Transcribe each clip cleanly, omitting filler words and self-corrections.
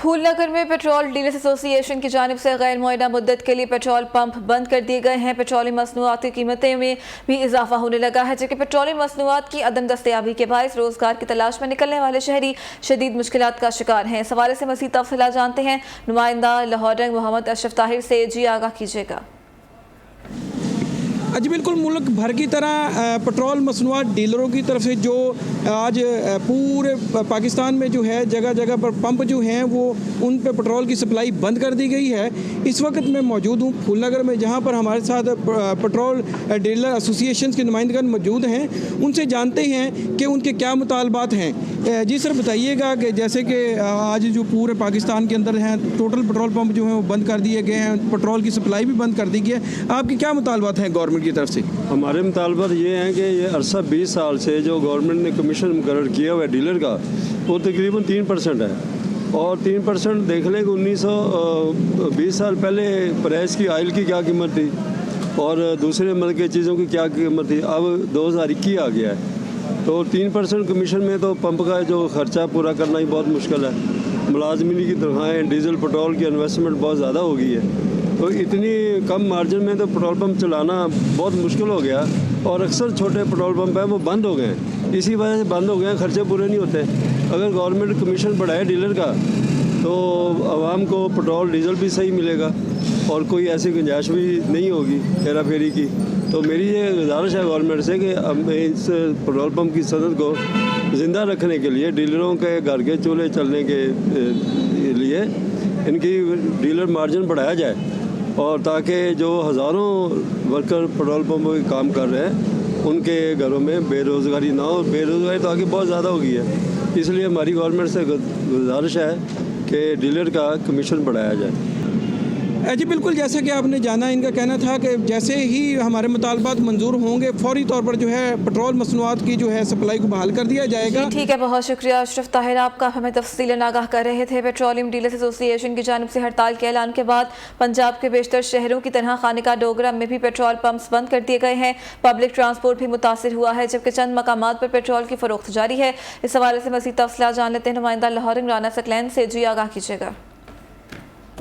फूलनगर में petrol dealers association की जानिब से गैर मुअय्यना मुद्दत के लिए पेट्रोल पंप बंद कर दिए गए हैं। पेट्रोलियम मसनूआत की कीमतें में भी इजाफा होने लगा है, जबकि पेट्रोलियम मसनूआत की अदम दस्तयाबी के बायस रोजगार की तलाश में निकलने वाले शहरी शदीद मुश्किलात का शिकार हैं। इस हवाले से मज़ीद तफसीलात जानते हैं नुमाइंदा लाहौर रंग मोहम्मद अशरफ ताहिर से। जी आगाह कीजिएगा। जी बिल्कुल, मुल्क भर की तरह पेट्रोल मसनूआत डीलरों की तरफ से जो आज पूरे पाकिस्तान में जो है जगह जगह पर पंप जो हैं वो उन पे पेट्रोल की सप्लाई बंद कर दी गई है। इस वक्त मैं मौजूद हूँ फूलनगर में, जहाँ पर हमारे साथ पेट्रोल डीलर एसोसिएशन के नुमाइंदगान मौजूद हैं। उनसे जानते हैं कि उनके क्या मुतालबात हैं। जी सर, बताइएगा कि जैसे कि आज जो पूरे पाकिस्तान के अंदर हैं टोटल पेट्रोल पंप जो हैं वो बंद कर दिए गए हैं, पेट्रोल की सप्लाई भी बंद कर दी गई है। आपके क्या मुतालबात हैं गवर्नमेंट की तरफ से? हमारे मुतालबात ये हैं कि ये अरसा 20 साल से जो गवर्नमेंट ने कमीशन मुकर्रर किया हुआ है डीलर का, वो तकरीबन 3% है। और 3% देख लें कि 1920 साल पहले प्रेस की आयल की क्या कीमत थी और दूसरे मुल्क की चीज़ों की क्या कीमत थी, अब 2021 आ गया है। तो 3% कमीशन में तो पंप का जो खर्चा पूरा करना ही बहुत मुश्किल है। मुलाजमीन की तनख्वाहें, डीजल पेट्रोल की इन्वेस्टमेंट बहुत ज़्यादा हो गई है, तो इतनी कम मार्जिन में तो पेट्रोल पंप चलाना बहुत मुश्किल हो गया। और अक्सर छोटे पेट्रोल पंप हैं वो बंद हो गए हैं, इसी वजह से बंद हो गए हैं, खर्चे पूरे नहीं होते। अगर गवर्नमेंट कमीशन बढ़ाए डीलर का तो आवाम को पेट्रोल डीजल भी सही मिलेगा और कोई ऐसी गुंजाइश भी नहीं होगी हेरा फेरी की। तो मेरी ये गुजारिश है गवर्नमेंट से कि अब इस पेट्रोल पंप की सनत को ज़िंदा रखने के लिए, डीलरों के घर के चूल्हे चलने के लिए इनकी डीलर मार्जिन बढ़ाया जाए, और ताकि जो हज़ारों वर्कर पेट्रोल पंप में काम कर रहे हैं उनके घरों में बेरोज़गारी ना हो। बेरोज़गारी तो आगे बहुत ज़्यादा हो गई है, इसलिए हमारी गवर्नमेंट से गुजारिश है कि डीलर का कमीशन बढ़ाया जाए। जी बिल्कुल, जैसा कि आपने जाना, इनका कहना था कि जैसे ही हमारे मुतालबात मंजूर होंगे फौरी तौर पर जो है पेट्रोल मसनूआत की जो है सप्लाई को बहाल कर दिया जाएगा। ठीक है, बहुत शुक्रिया अशरफ ताहिर, आपका हमें तफसीलन आगाह कर रहे थे। पेट्रोलियम डीलर्स एसोसिएशन की जानिब से हड़ताल के ऐलान के बाद पंजाब के बेशतर शहरों की तरह खानिका डोगरा में भी पेट्रोल पंप्स बंद कर दिए गए हैं। पब्लिक ट्रांसपोर्ट भी मुतासिर हुआ है, जबकि चंद मकामात पर पेट्रोल की फरोख्त जारी है। इस हवाले से मज़ीद तफसीलात जान लेते हैं नुमाइंदा लाहौर राना सकलैन से। जी आगाह कीजिएगा।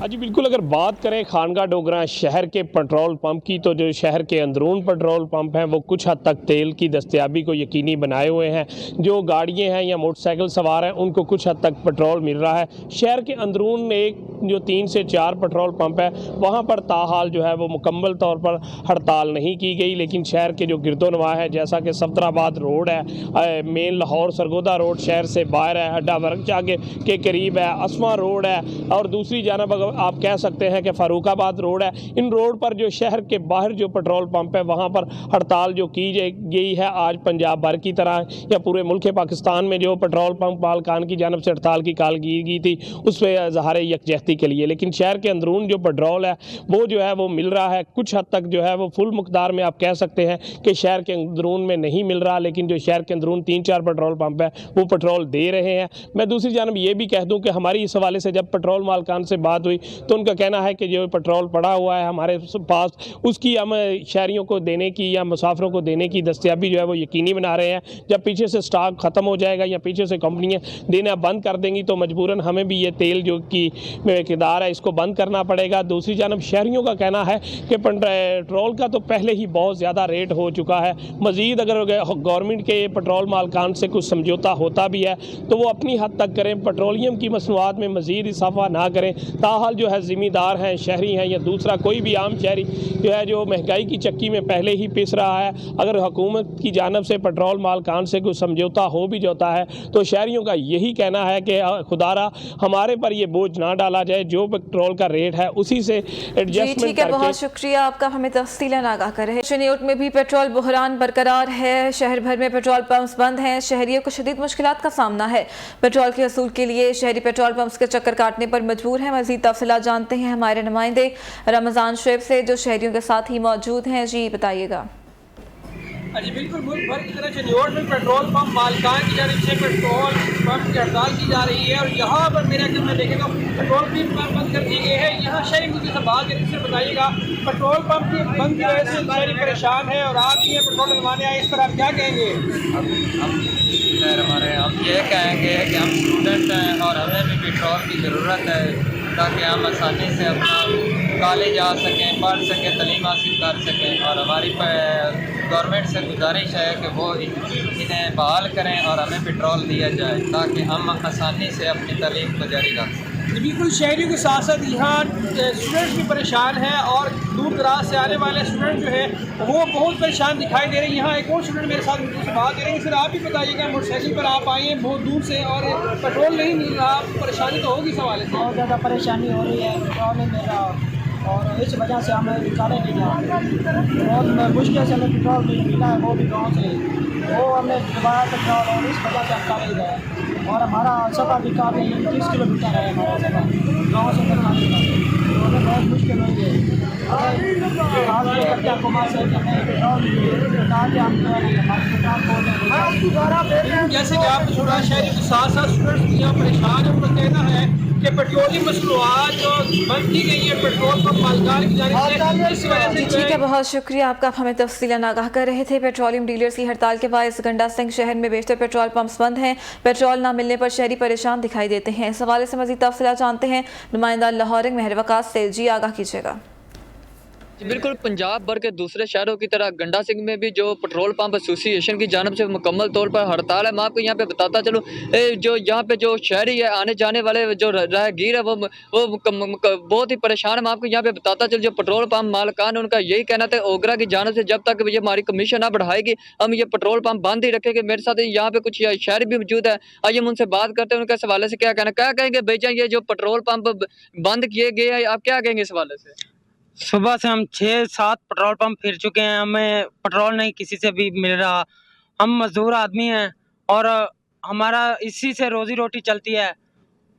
जी बिल्कुल, अगर बात करें खानका डोगरा शहर के पेट्रोल पंप की, तो जो शहर के अंदरून पेट्रोल पंप हैं वो कुछ हद तक तेल की दस्तयाबी को यकीनी बनाए हुए हैं। जो गाड़ियां हैं या मोटरसाइकिल सवार हैं उनको कुछ हद तक पेट्रोल मिल रहा है। शहर के अंदरून एक जो 3 से 4 पेट्रोल पंप है वहाँ पर ताहाल जो है वो मुकम्मल तौर पर हड़ताल नहीं की गई, लेकिन शहर के जो गिरदोनवा है, जैसा कि सफदराबाद रोड है, मेन लाहौर सरगोदा रोड शहर से बाहर है, अड्डा वर्कचा के करीब है, असमा रोड है, और दूसरी जानब आप कह सकते हैं कि फारूकाबाद रोड है। इन रोड पर जो शहर के बाहर जो पेट्रोल पंप है वहाँ पर हड़ताल जो की गई है, आज पंजाब भर की तरह या पूरे मुल्क पाकिस्तान में जो पेट्रोल पंप मालकान की जानब से हड़ताल की कॉल की गई थी उस पर इज़हार यकजहती के लिए। लेकिन शहर के अंदरून जो पेट्रोल है वो जो है वो मिल रहा है, कुछ हद तक जो है वो फुल मुकदार में आप कह सकते हैं कि शहर के अंदरून में नहीं मिल रहा, लेकिन जो शहर के अंदरून 3-4 पेट्रोल पंप है वो पेट्रोल दे रहे हैं। मैं दूसरी जानब ये भी कह दूँ कि हमारी इस हवाले से जब पेट्रोल मालकान से बात हुई तो उनका कहना है कि जो पेट्रोल पड़ा हुआ है हमारे पास, उसकी हम शहरियों को देने की या मुसाफिरों को देने की दस्तयाबी जो है वो यकीनी बना रहे हैं। जब पीछे से स्टॉक ख़त्म हो जाएगा या पीछे से कंपनियां देना बंद कर देंगी तो मजबूरन हमें भी ये तेल जो की मकदार है इसको बंद करना पड़ेगा। दूसरी जानब शहरियों का कहना है कि पेट्रोल का तो पहले ही बहुत ज़्यादा रेट हो चुका है, मज़ीद अगर गवर्नमेंट के पेट्रोल मालकान से कुछ समझौता होता भी है तो वो अपनी हद तक करें, पेट्रोलियम की मसनूआत में मज़ीद इजाफा ना करें। ताहाल जो है ज़िम्मेदार हैं, शहरी हैं या दूसरा कोई भी आम शहरी जो है जो महंगाई की चक्की में पहले ही पिस रहा है, अगर हुकूमत की जानब से पेट्रोल मालकान से कुछ समझौता हो भी जाता है तो शहरियों का यही कहना है कि खुदारा हमारे पर ये बोझ ना डाला जाए, जो पेट्रोल का रेट है उसी से एडजस्टमेंट। ठीक है, बहुत शुक्रिया आपका हमें तफसीलन आगाह करे। शनियोट में भी पेट्रोल बहरान बरकरार है, शहर भर में पेट्रोल पंप्स बंद हैं, शहरियों को शदीद मुश्किलात का सामना है। पेट्रोल के असूल के लिए शहरी पेट्रोल पंप्स के चक्कर काटने पर मजबूर हैं। मज़ीद तफसीलात जानते हैं हमारे नुमाइंदे रमज़ान शुएब से जो शहरियों के साथ ही मौजूद हैं। जी बताइएगा। जी बिल्कुल, मुल्क भर की तरह चंडीगढ़ में पेट्रोल पंप मालिकान की जानिब से पेट्रोल पंप की हड़ताल की जा रही है और यहाँ पर मेरे अगर मैं देखें तो पेट्रोल पंप बंद कर दिए गए हैं। यहाँ शहरी मुझे से बात करें, इससे बताइएगा पेट्रोल पंप की बंद की वजह से शहरी परेशान है और आप ये पेट्रोल डलवाने आए, इस पर आप क्या कहेंगे? हम ये कहेंगे कि हम स्टूडेंट हैं और हमें भी पेट्रोल की ज़रूरत है ताकि हम आसानी से अपना कॉलेज जा सकें, पढ़ सकें, तालीम हासिल कर सकें। और हमारी गवर्नमेंट से गुजारिश है कि वो इन्हें बहाल करें और हमें पेट्रोल दिया जाए ताकि हम आसानी से अपनी तालीम को जारी रख सकें। बिल्कुल, शहरियों के साथ साथ यहाँ स्टूडेंट्स भी परेशान हैं और दूर दराज से आने वाले स्टूडेंट जो है वो बहुत परेशान दिखाई दे रहे हैं। यहाँ एक और स्टूडेंट मेरे साथ मुझसे बात करेंगे। सर आप भी बताइएगा, मोटरसाइकिल पर आप आए हैं बहुत दूर से और पेट्रोल नहीं मिल रहा, परेशानी तो होगी इस हवाले से? बहुत ज़्यादा परेशानी हो रही है, पेट्रोल नहीं मिल रहा और इस वजह से हमें निकाले नहीं जा रहे। बहुत मुश्किल से हमें पेट्रोल मिला है, वो भी गाँव से, वो हमने दबाया पेट्रोल और इस वजह से हम काले गए। और हमारा सफ़र भी काफ़ी 30 किलोमीटर है हमारा सफ़र गाँव से करनाली का, तो हमें बहुत मुश्किल हुई है। हमें कुमार से हमें पेट्रोल ताकि हम जैसे कि आपने सुना, शहरी के साथ साथ स्टूडेंट्स भी यहाँ परेशान है। उनका कहना है कि पेट्रोलियम मसनूआत जो बंद की गई है पेट्रोल पंप मालिकान की जानिब से, इस वजह से ठीक है, बहुत शुक्रिया आपका। आप हमें तफसीलन आगाह कर रहे थे। पेट्रोलियम डीलर्स की हड़ताल के बायस गंडा सिंह शहर में बेशतर पेट्रोल पंप्स बंद हैं। पेट्रोल ना मिलने पर शहरी परेशान दिखाई देते हैं। इस हवाले से मजीद तफसीलात जानते हैं नुमाइंदा लाहौरिंग मेहर वकास से। जी आगाह कीजिएगा। बिल्कुल, पंजाब भर के दूसरे शहरों की तरह गंडा सिंह में भी जो पेट्रोल पंप एसोसिएशन की जानब से मुकम्मल तौर पर हड़ताल है। मैं आपको यहाँ पे बताता चलूँ, जो यहाँ पे जो शहरी है, आने जाने वाले जो राहगीर है वो बहुत ही परेशान है। मैं आपको यहाँ पे बताता चलूँ, जो पेट्रोल पंप मालिकान है उनका यही कहना था ओगरा की जानब से जब तक ये हमारी कमीशन ना बढ़ाएगी हम ये पेट्रोल पंप बंद ही रखेंगे। मेरे साथ यहाँ पे कुछ शहरी भी मौजूद है, आइए हम उनसे बात करते हैं। उनके इस हवाले से क्या कहना, क्या कहेंगे भाईजान, ये जो पेट्रोल पंप बंद किए गए हैं आप क्या कहेंगे इस हवाले से? सुबह से हम 6-7 पेट्रोल पंप फिर चुके हैं, हमें पेट्रोल नहीं किसी से भी मिल रहा। हम मजदूर आदमी हैं और हमारा इसी से रोजी रोटी चलती है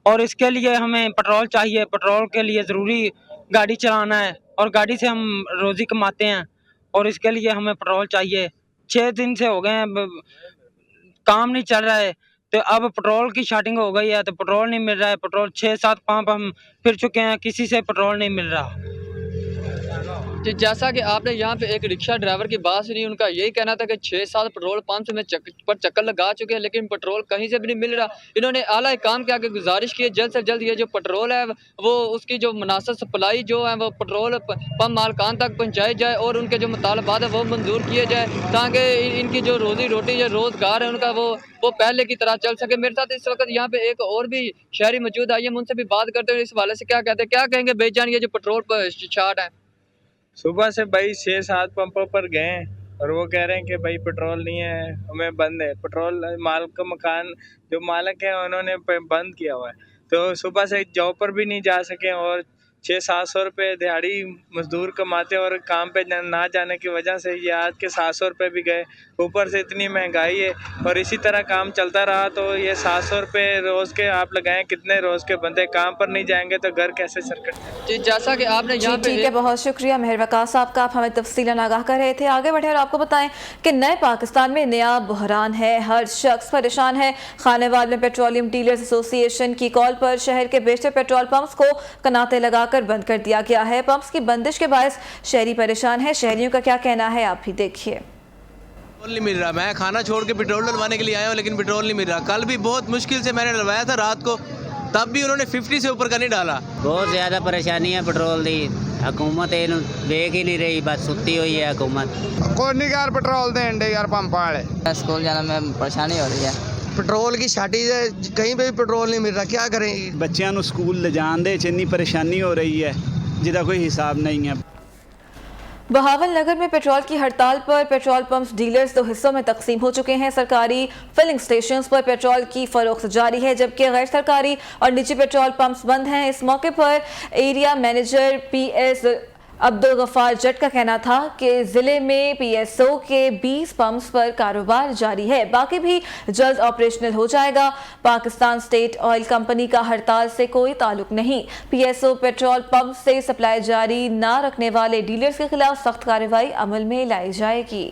और इसके लिए हमें पेट्रोल चाहिए। पेट्रोल के लिए ज़रूरी गाड़ी चलाना है और गाड़ी से हम रोज़ी कमाते हैं और इसके लिए हमें पेट्रोल चाहिए। 6 दिन से हो गए हैं, काम नहीं चल रहा है, तो अब पेट्रोल की शॉर्टिंग हो गई है तो पेट्रोल नहीं मिल रहा है। पेट्रोल 6-7 पंप हम फिर चुके हैं, किसी से पेट्रोल नहीं मिल रहा। जैसा कि आपने यहाँ पे एक रिक्शा ड्राइवर की बात सुनी, उनका यही कहना था कि 6-7 पेट्रोल पंप से मैं चक्कर लगा चुके हैं लेकिन पेट्रोल कहीं से भी नहीं मिल रहा। इन्होंने आला काम के आगे गुजारिश की है जल्द से जल्द ये जो पेट्रोल है वो उसकी जो मुनासिब सप्लाई जो है वो पेट्रोल पंप मालिकान तक पहुँचाई जाए और उनके जो मुतालबात है वो मंजूर किए जाए ताकि इनकी जो रोज़ी रोटी या रोज़गार है उनका वो पहले की तरह चल सके। मेरे साथ इस वक्त यहाँ पे एक और भी शहरी मौजूद है, हम उनसे भी बात करते हैं। इस हवाले से क्या कहते हैं, क्या कहेंगे भाईजान, ये जो पेट्रोल पर शार्ट है? सुबह से भाई 6-7 पंपों पर गए और वो कह रहे हैं कि भाई पेट्रोल नहीं है, हमें बंद है। पेट्रोल मालिक मकान जो मालिक है उन्होंने बंद किया हुआ है, तो सुबह से जॉब पर भी नहीं जा सके और 600-700 रुपये दिहाड़ी मजदूर कमाते और काम पे ना जाने की वजह से ये आज के 700 रुपये भी गए। ऊपर से इतनी महंगाई है और इसी तरह काम चलता रहा तो ये 700 रुपये रोज़ के आप लगाएं, कितने रोज़ के बंदे काम पर नहीं जाएंगे तो घर कैसे सरकट। जी जैसा कि आपने यहाँ पे ठीक है, बहुत शुक्रिया मेहर वकास साहब का। आप हमें तफसीलन आगाह कर रहे थे। आगे बढ़े और आपको बताएं कि नए पाकिस्तान में नया बहरान है, हर शख्स परेशान है। खानेवाल में पेट्रोलियम डीलर्स एसोसिएशन की कॉल पर शहर के बेशतर पेट्रोल पंप्स को कनाते लगाकर बंद कर दिया गया है। पंप्स की बंदिश के बायस शहरी परेशान है। शहरियों का क्या कहना है आप भी देखिए। पेट्रोल नहीं मिल रहा, मैं खाना छोड़ के पेट्रोल डलवाने के लिए आया हूँ लेकिन पेट्रोल नहीं मिल रहा। कल भी बहुत मुश्किल से मैंने डलवाया था रात को, तब भी उन्होंने 50 से ऊपर का नहीं डाला। बहुत ज़्यादा परेशानी है पेट्रोल की, हुकूमत इन देख ही नहीं रही, बस सुती हुई है हुकूमत। कोई नहीं यार पेट्रोल दें यार पंप वाले। स्कूल जाना में परेशानी हो रही है, पेट्रोल की शार्टेज है, कहीं पे भी पेट्रोल नहीं मिल रहा, क्या करें? बच्चों को स्कूल ले जान दे इतनी परेशानी हो रही है जिसका कोई हिसाब नहीं है। बहावल नगर में पेट्रोल की हड़ताल पर पेट्रोल पंप्स डीलर्स 2 हिस्सों में तकसीम हो चुके हैं। सरकारी फिलिंग स्टेशंस पर पेट्रोल की फरोख्त जारी है जबकि गैर सरकारी और निजी पेट्रोल पंप्स बंद हैं। इस मौके पर area manager PS Abdul Gaffar Jat का कहना था कि ज़िले में PSO के 20 पंप्स पर कारोबार जारी है, बाकी भी जल्द ऑपरेशनल हो जाएगा। पाकिस्तान स्टेट ऑयल कंपनी का हड़ताल से कोई ताल्लुक नहीं। PSO पेट्रोल पंप से सप्लाई जारी ना रखने वाले डीलर्स के खिलाफ सख्त कार्रवाई अमल में लाई जाएगी।